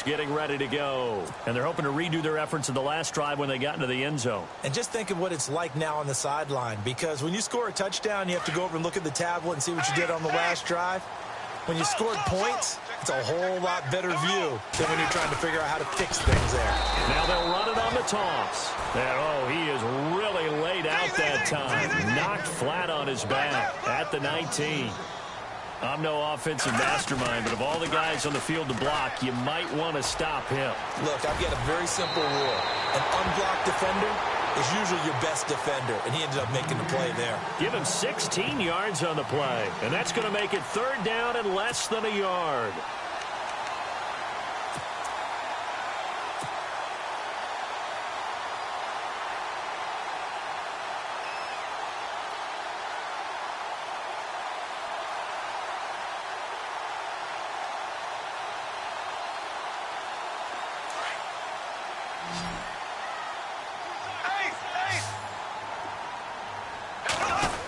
offense getting ready to go. And they're hoping to redo their efforts in the last drive when they got into the end zone. And just think of what it's like now on the sideline, because when you score a touchdown, you have to go over and look at the tablet and see what you did on the last drive. When you scored points, it's a whole lot better view than when you're trying to figure out how to fix things there. Now they'll run it on the toss. And, oh, he is really laid out that time. Knocked flat on his back at the 19. I'm no offensive mastermind, but of all the guys on the field to block, you might want to stop him. Look, I've got a very simple rule. An unblocked defender is usually your best defender, and he ended up making the play there. Give him 16 yards on the play, and that's going to make it 3rd down and less than a yard.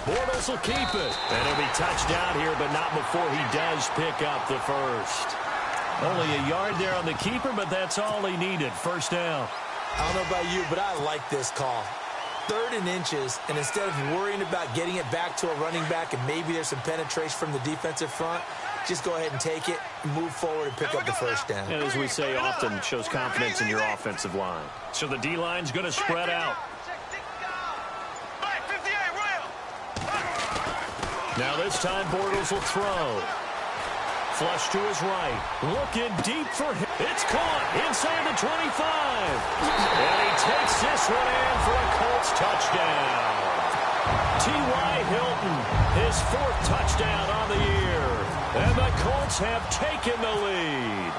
Bortles will keep it. And he'll be touchdown here, but not before he does pick up the first. Only a yard there on the keeper, but that's all he needed. 1st down. I don't know about you, but I like this call. 3rd and inches, and instead of worrying about getting it back to a running back and maybe there's some penetration from the defensive front, just go ahead and take it, move forward, and pick up the 1st down. And as we say often, shows confidence in your offensive line. So the D-line's going to spread out. Now this time Bortles will throw. Flush to his right. Looking deep for him. It's caught inside the 25. And he takes this one in for a Colts touchdown. T.Y. Hilton, his 4th touchdown on the year. And the Colts have taken the lead.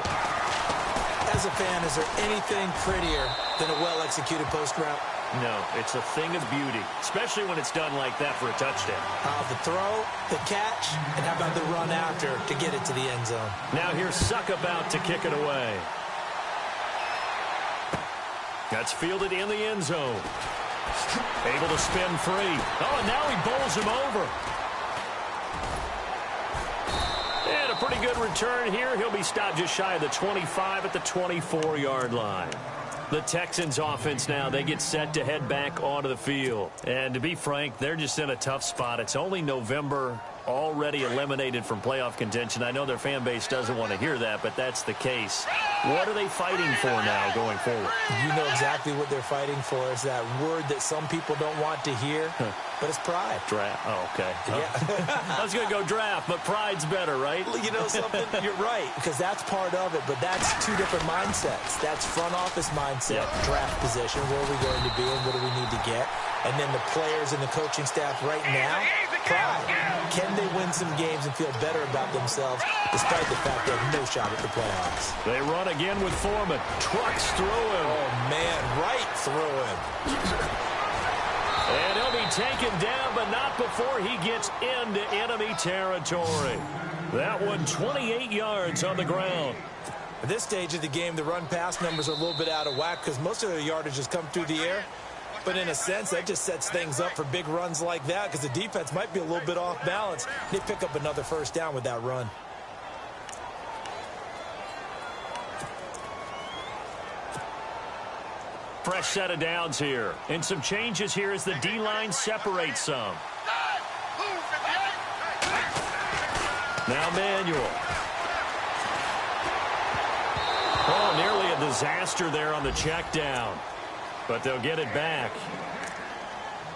As a fan, is there anything prettier than a well-executed post route? No, it's a thing of beauty, especially when it's done like that for a touchdown. The throw, the catch, and how about the run after to get it to the end zone? Now here's Suck about to kick it away. That's fielded in the end zone. Able to spin free. Oh, and now he bowls him over. And a pretty good return here. He'll be stopped just shy of the 25 at the 24-yard line. The Texans offense now, they get set to head back onto the field. And to be frank, they're just in a tough spot. It's only November, already eliminated from playoff contention. I know their fan base doesn't want to hear that, but that's the case. What are they fighting for now going forward? You know exactly what they're fighting for. Is that word that some people don't want to hear, but it's pride. Draft. Oh, okay. Yeah. I was going to go draft, but pride's better, right? You know something? You're right, because that's part of it, but that's 2 different mindsets. That's front office mindset, draft position, where are we going to be and what do we need to get? And then the players and the coaching staff right now, pride. Can they win some games and feel better about themselves despite the fact they have no shot at the playoffs? They run again with Foreman. Trucks through him. Oh, man, right through him. And he'll be taken down, but not before he gets into enemy territory. That one 28 yards on the ground. At this stage of the game, the run-pass numbers are a little bit out of whack because most of the yardage has come through the air. But in a sense, that just sets things up for big runs like that because the defense might be a little bit off balance. They pick up another 1st down with that run. Fresh set of downs here. And some changes here as the D-line separates some. Now Manuel. Oh, nearly a disaster there on the check down. But they'll get it back.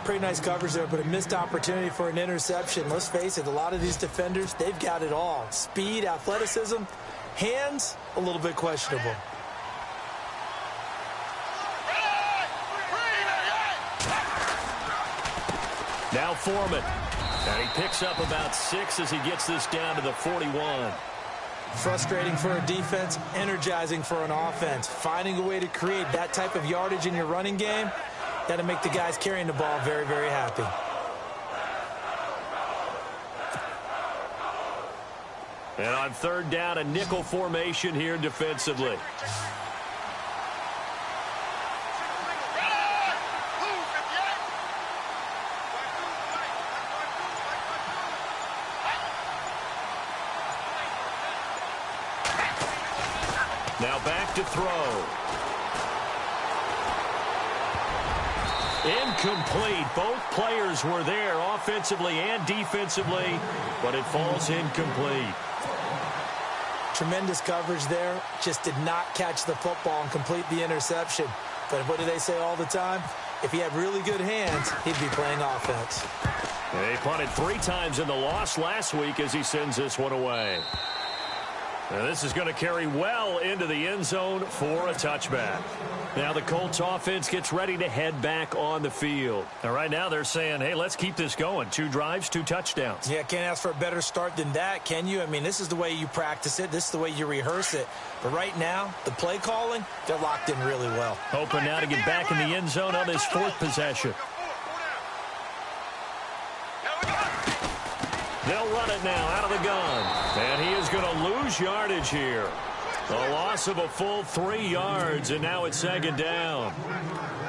Pretty nice coverage there, but a missed opportunity for an interception. Let's face it, a lot of these defenders, they've got it all. Speed, athleticism, hands, a little bit questionable. Now Foreman. And he picks up about 6 as he gets this down to the 41. Frustrating for a defense, energizing for an offense. Finding a way to create that type of yardage in your running game, that'll make the guys carrying the ball very, very happy. And on 3rd down, a nickel formation here defensively. Now back back to throw. Incomplete. Both players were there offensively and defensively, but it falls incomplete. Tremendous coverage there. Just did not catch the football and complete the interception. But what do they say all the time? If he had really good hands, he'd be playing offense. They punted 3 times in the loss last week as he sends this one away. Now this is going to carry well into the end zone for a touchback. Now the Colts offense gets ready to head back on the field. Now right now they're saying, hey, let's keep this going. 2 drives, 2 touchdowns. Yeah, can't ask for a better start than that, can you? I mean, this is the way you practice it. This is the way you rehearse it. But right now, the play calling, they're locked in really well. Hoping now to get back in the end zone on this 4th possession. They'll run it now out of the gun. And he is going to lose yardage here. A loss of a full 3 yards, and now it's 2nd down.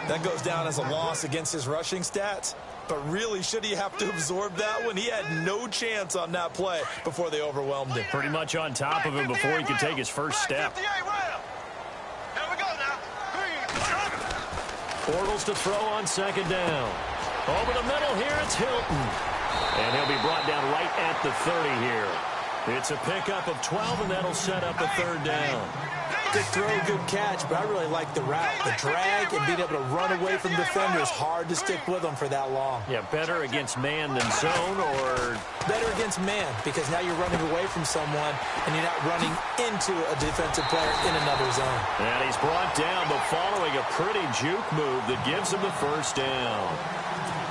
That goes down as a loss against his rushing stats. But really, should he have to absorb that one? He had no chance on that play before they overwhelmed him. Pretty much on top of him before he could take his first step. Bortles to throw on 2nd down. Over the middle here, it's Hilton. And he'll be brought down right at the 30 here. It's a pickup of 12, and that'll set up a 3rd down. Good throw, good catch, but I really like the route. The drag and being able to run away from defenders, hard to stick with them for that long. Yeah, better against man than zone, or? Better against man, because now you're running away from someone, and you're not running into a defensive player in another zone. And he's brought down, but following a pretty juke move that gives him the 1st down.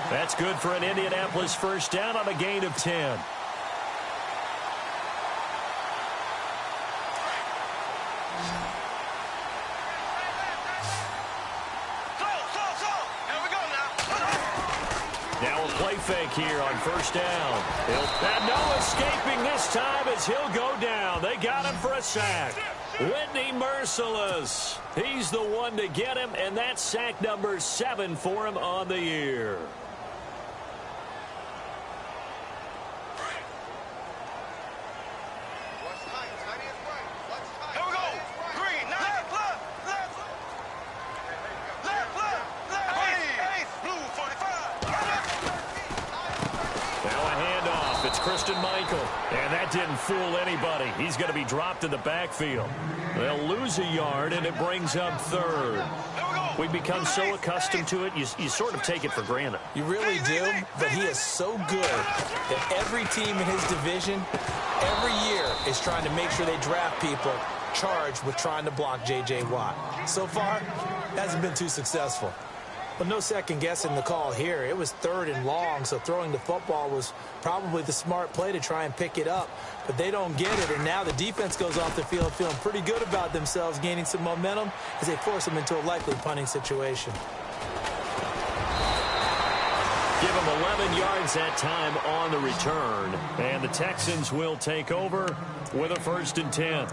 That's good for an Indianapolis 1st down on a gain of 10. Now a play fake here on 1st down. And no escaping this time as he'll go down. They got him for a sack. Whitney Merciless. He's the one to get him, and that's sack number 7 for him on the year. And that didn't fool anybody. He's going to be dropped in the backfield. They'll lose a yard, and it brings up 3rd. We've become so accustomed to it, you sort of take it for granted. You really do, but he is so good that every team in his division, every year, is trying to make sure they draft people charged with trying to block J.J. Watt. So far, hasn't been too successful. But no second guessing the call here. It was 3rd and long, so throwing the football was probably the smart play to try and pick it up. But they don't get it, and now the defense goes off the field feeling pretty good about themselves, gaining some momentum as they force them into a likely punting situation. Give them 11 yards that time on the return. And the Texans will take over with a 1st and 10.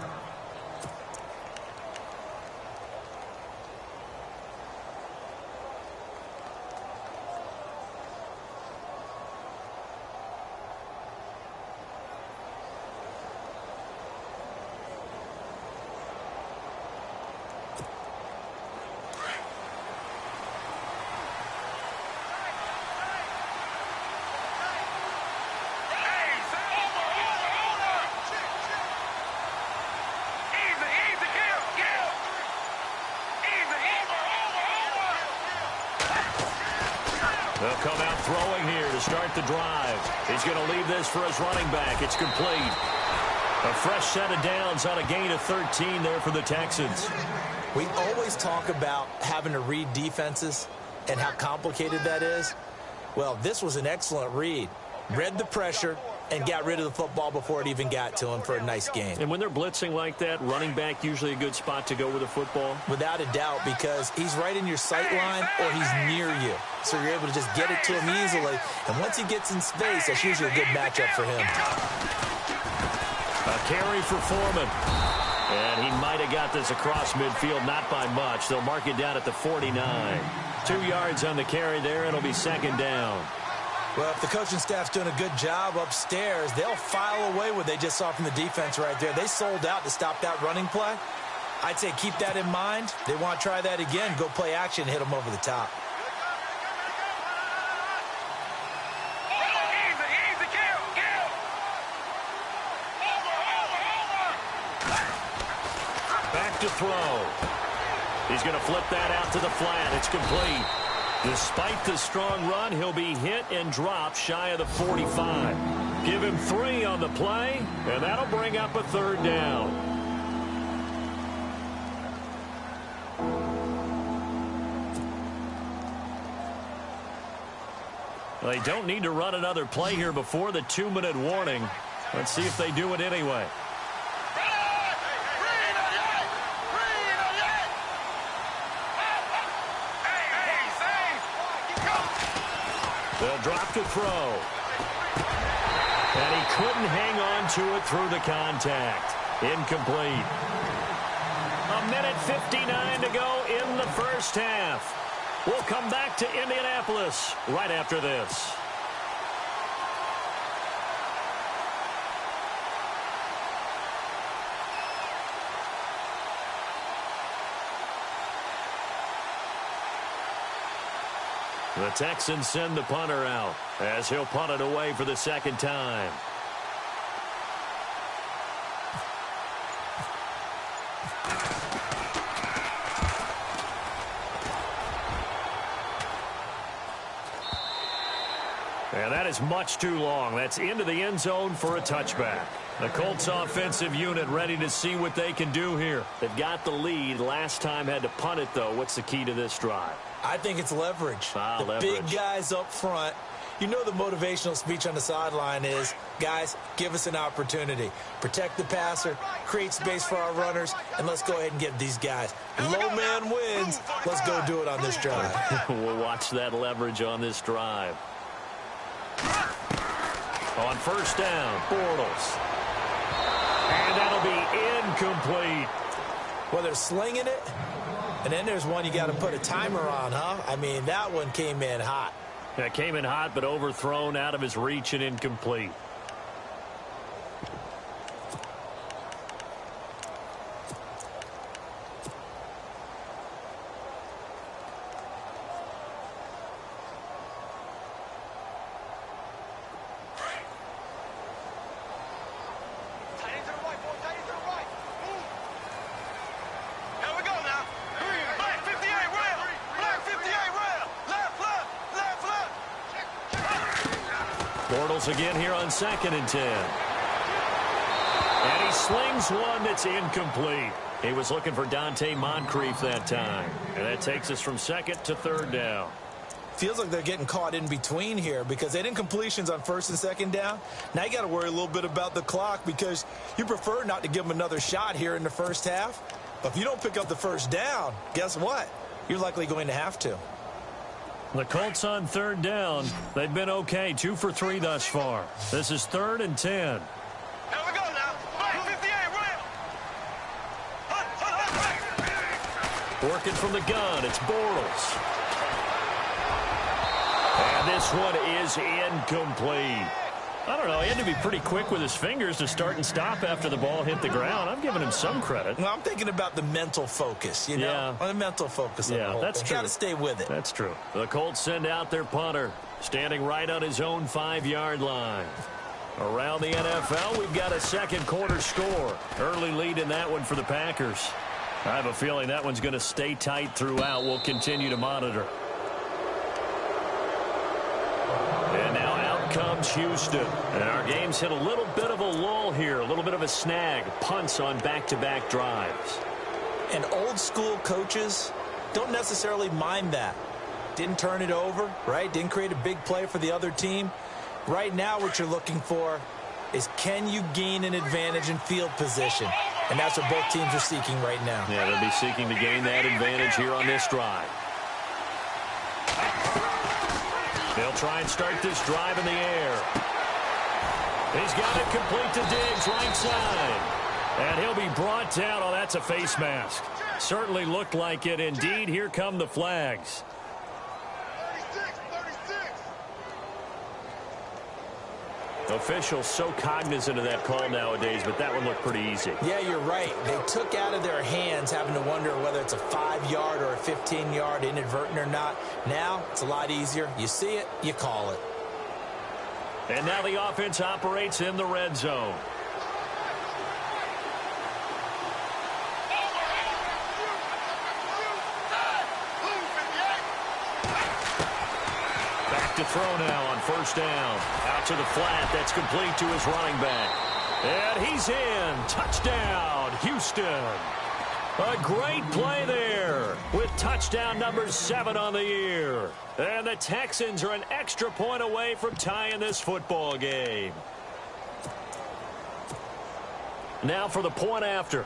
They'll come out throwing here to start the drive. He's going to leave this for his running back. It's complete. A fresh set of downs on a gain of 13 there for the Texans. We always talk about having to read defenses and how complicated that is. Well, this was an excellent read. Read the pressure and got rid of the football before it even got to him for a nice gain. And when they're blitzing like that, running back usually a good spot to go with the football? Without a doubt, because he's right in your sight line or he's near you. So you're able to just get it to him easily. And once he gets in space, that's usually a good matchup for him. A carry for Foreman. And he might have got this across midfield, not by much. They'll mark it down at the 49. 2 yards on the carry there. It'll be 2nd down. Well, if the coaching staff's doing a good job upstairs, they'll file away what they just saw from the defense right there. They sold out to stop that running play. I'd say keep that in mind. They want to try that again. Go play action and hit them over the top. Back to throw. He's going to flip that out to the flat. It's complete. Despite the strong run, he'll be hit and dropped shy of the 45. Give him 3 on the play, and that'll bring up a 3rd down. They don't need to run another play here before the 2-minute warning. Let's see if they do it anyway. They'll drop to throw. And he couldn't hang on to it through the contact. Incomplete. 1:59 to go in the first half. We'll come back to Indianapolis right after this. The Texans send the punter out as he'll punt it away for the 2nd time. And that is much too long. That's into the end zone for a touchback. The Colts offensive unit ready to see what they can do here. They've got the lead. Last time had to punt it, though. What's the key to this drive? I think it's leverage. The big guys up front. You know the motivational speech on the sideline is, guys, give us an opportunity. Protect the passer, create space for our runners, and let's go ahead and get these guys. Low man wins. Let's go do it on this drive. We'll watch that leverage on this drive. On 1st down, Bortles. And that'll be incomplete. Well, they're slinging it. And then there's one you got to put a timer on, huh? I mean, that one came in hot. That came in hot, but overthrown out of his reach and incomplete. Bortles again here on 2nd and 10. And he slings one that's incomplete. He was looking for Dante Moncrief that time. And that takes us from 2nd to 3rd down. Feels like they're getting caught in between here because they didn't completions on 1st and 2nd down. Now you got to worry a little bit about the clock because you prefer not to give them another shot here in the first half. But if you don't pick up the 1st down, guess what? You're likely going to have to. The Colts on 3rd down. They've been okay, 2 for 3 thus far. This is 3rd and 10. Here we go now. 58, Will. Working from the gun, it's Bortles. And this one is incomplete. I don't know, he had to be pretty quick with his fingers to start and stop after the ball hit the ground. I'm giving him some credit. Well, I'm thinking about the mental focus, you know? Yeah. On the mental focus. Yeah, that's true. Got to stay with it. That's true. The Colts send out their punter, standing right on his own 5-yard line. Around the NFL, we've got a 2nd quarter score. Early lead in that one for the Packers. I have a feeling that one's going to stay tight throughout. We'll continue to monitor. And now out comes Houston. And our game's hit a little bit of a lull here, a little bit of a snag. Punts on back-to-back drives. And old school coaches don't necessarily mind that. Didn't turn it over, right? Didn't create a big play for the other team. Right now what you're looking for is can you gain an advantage in field position? And that's what both teams are seeking right now. Yeah, they'll be seeking to gain that advantage here on this drive. They'll try and start this drive in the air. He's got it complete to Diggs, right side. And he'll be brought down. Oh, that's a face mask. Certainly looked like it. Indeed, here come the flags. 36. Officials so cognizant of that call nowadays, but that one looked pretty easy. Yeah, you're right. They took out of their hands having to wonder whether it's a 5-yard or a 15-yard inadvertent or not. Now, it's a lot easier. You see it, you call it. And now the offense operates in the red zone. To throw now on first down. Out to the flat. That's complete to his running back. And he's in. Touchdown, Houston. A great play there with touchdown number 7 on the year. And the Texans are an extra point away from tying this football game. Now for the point after.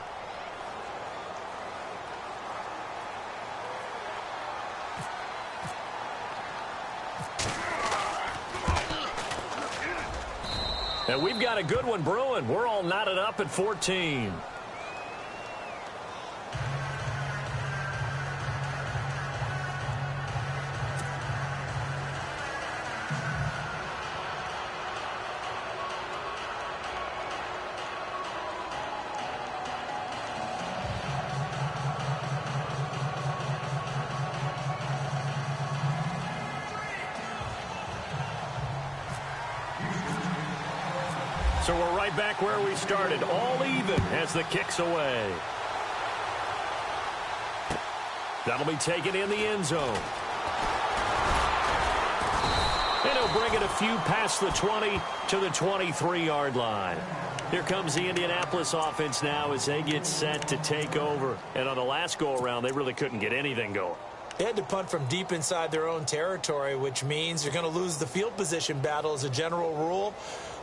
And we've got a good one brewing. We're all knotted up at 14. So we're right back where we started, all even as the kick's away. That'll be taken in the end zone. And he'll bring it a few past the 20 to the 23-yard line. Here comes the Indianapolis offense now as they get set to take over. And on the last go-around, they really couldn't get anything going. They had to punt from deep inside their own territory, which means you're going to lose the field position battle as a general rule.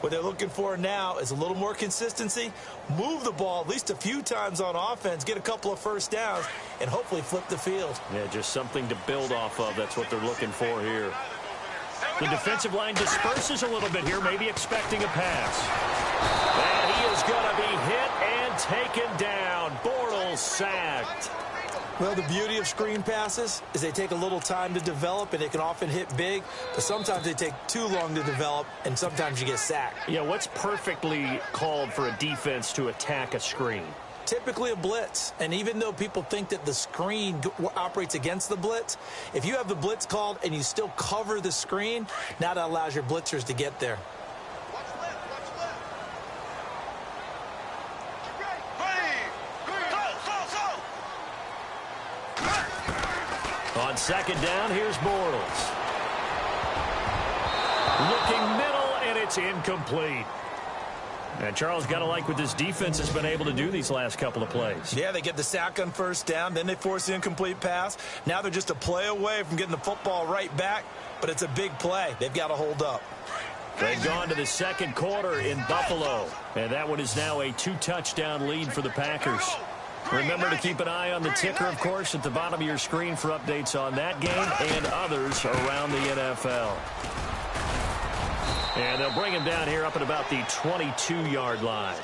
What they're looking for now is a little more consistency, move the ball at least a few times on offense, get a couple of first downs, and hopefully flip the field. Yeah, just something to build off of. That's what they're looking for here. The defensive line disperses a little bit here, maybe expecting a pass. And he is going to be hit and taken down. Bortles sacked. Well, the beauty of screen passes is they take a little time to develop, and they can often hit big, but sometimes they take too long to develop, and sometimes you get sacked. Yeah, what's perfectly called for a defense to attack a screen? Typically a blitz, and even though people think that the screen operates against the blitz, if you have the blitz called and you still cover the screen, now that allows your blitzers to get there. On second down, here's Bortles. Looking middle, and it's incomplete. And Charles, got to like what this defense has been able to do these last couple of plays. Yeah, they get the sack on first down, then they force the incomplete pass. Now they're just a play away from getting the football right back, but it's a big play. They've got to hold up. They've gone to the second quarter in Buffalo, and that one is now a 2-touchdown lead for the Packers. Remember to keep an eye on the ticker, of course, at the bottom of your screen for updates on that game and others around the NFL. And they'll bring him down here up at about the 22-yard line.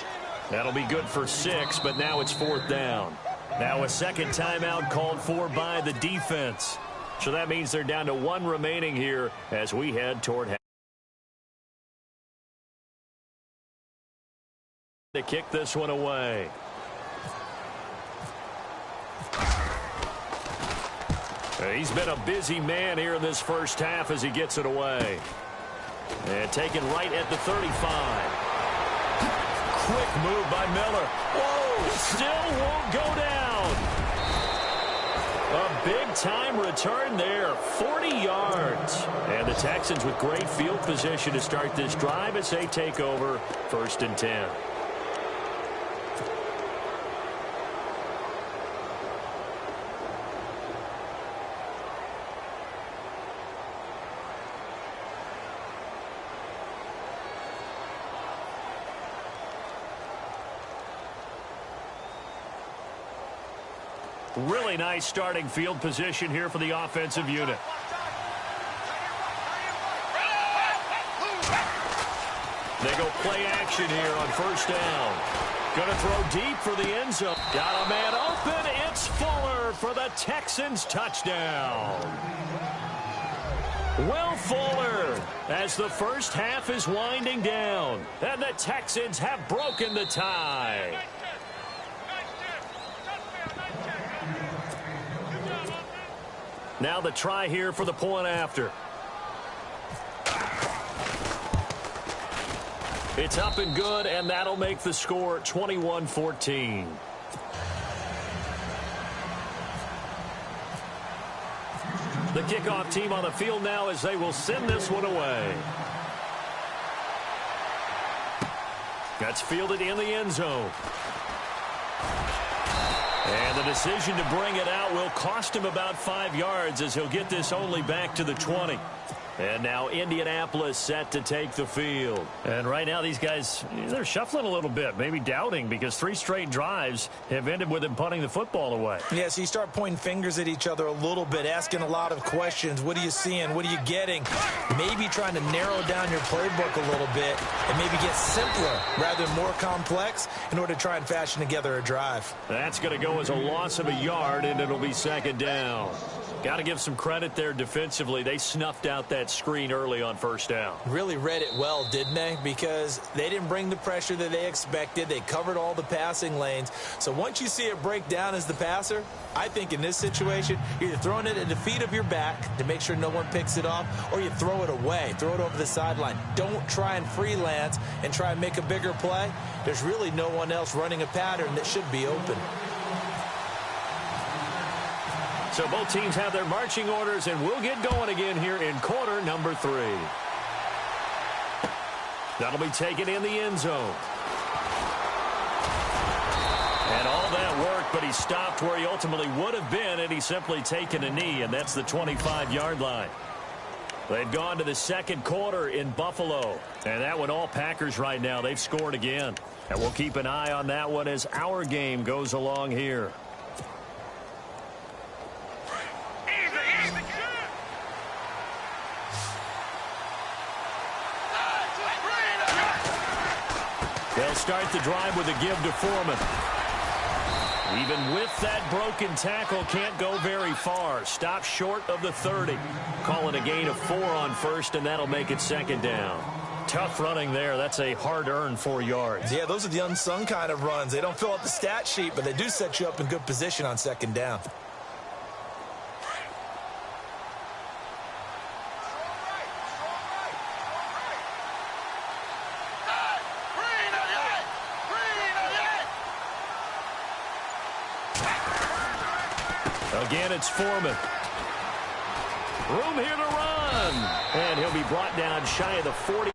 That'll be good for 6, but now it's 4th down. Now a second timeout called for by the defense. So that means they're down to 1 remaining here as we head toward half. To kick this one away. He's been a busy man here in this first half as he gets it away. And taken right at the 35. Quick move by Miller. Whoa, still won't go down. A big-time return there, 40 yards. And the Texans with great field position to start this drive as they take over 1st and 10. Really nice starting field position here for the offensive unit. They go play action here on first down. Going to throw deep for the end zone. Got a man open. It's Fuller for the Texans touchdown. Will Fuller, as the first half is winding down, and the Texans have broken the tie. Now the try here for the point after. It's up and good, and that'll make the score 21-14. The kickoff team on the field now as they will send this one away. That's fielded in the end zone. And the decision to bring it out will cost him about 5 yards as he'll get this only back to the 20. And now Indianapolis set to take the field. And right now these guys, they're shuffling a little bit, maybe doubting, because 3 straight drives have ended with him punting the football away. Yeah, so you start pointing fingers at each other a little bit, asking a lot of questions. What are you seeing? What are you getting? Maybe trying to narrow down your playbook a little bit and maybe get simpler rather than more complex in order to try and fashion together a drive. That's going to go as a loss of a yard, and it'll be second down. Got to give some credit there defensively. They snuffed out that screen early on first down. Really read it well, didn't they? Because they didn't bring the pressure that they expected. They covered all the passing lanes. So once you see it break down as the passer, I think in this situation, you're either throwing it at the feet of your back to make sure no one picks it off, or you throw it away, throw it over the sideline. Don't try and freelance and try and make a bigger play. There's really no one else running a pattern that should be open. So both teams have their marching orders, and we'll get going again here in quarter number 3. That'll be taken in the end zone. And all that work, but he stopped where he ultimately would have been had he simply taken a knee, and that's the 25-yard line. They've gone to the second quarter in Buffalo, and that one all Packers right now. They've scored again, and we'll keep an eye on that one as our game goes along here. They'll start the drive with a give to Foreman. Even with that broken tackle, can't go very far. Stop short of the 30. Calling a gain of 4 on first, and that'll make it second down. Tough running there. That's a hard-earned 4 yards. Yeah, those are the unsung kind of runs. They don't fill up the stat sheet, but they do set you up in good position on second down. Again, it's Foreman. Room here to run. And he'll be brought down shy of the 40.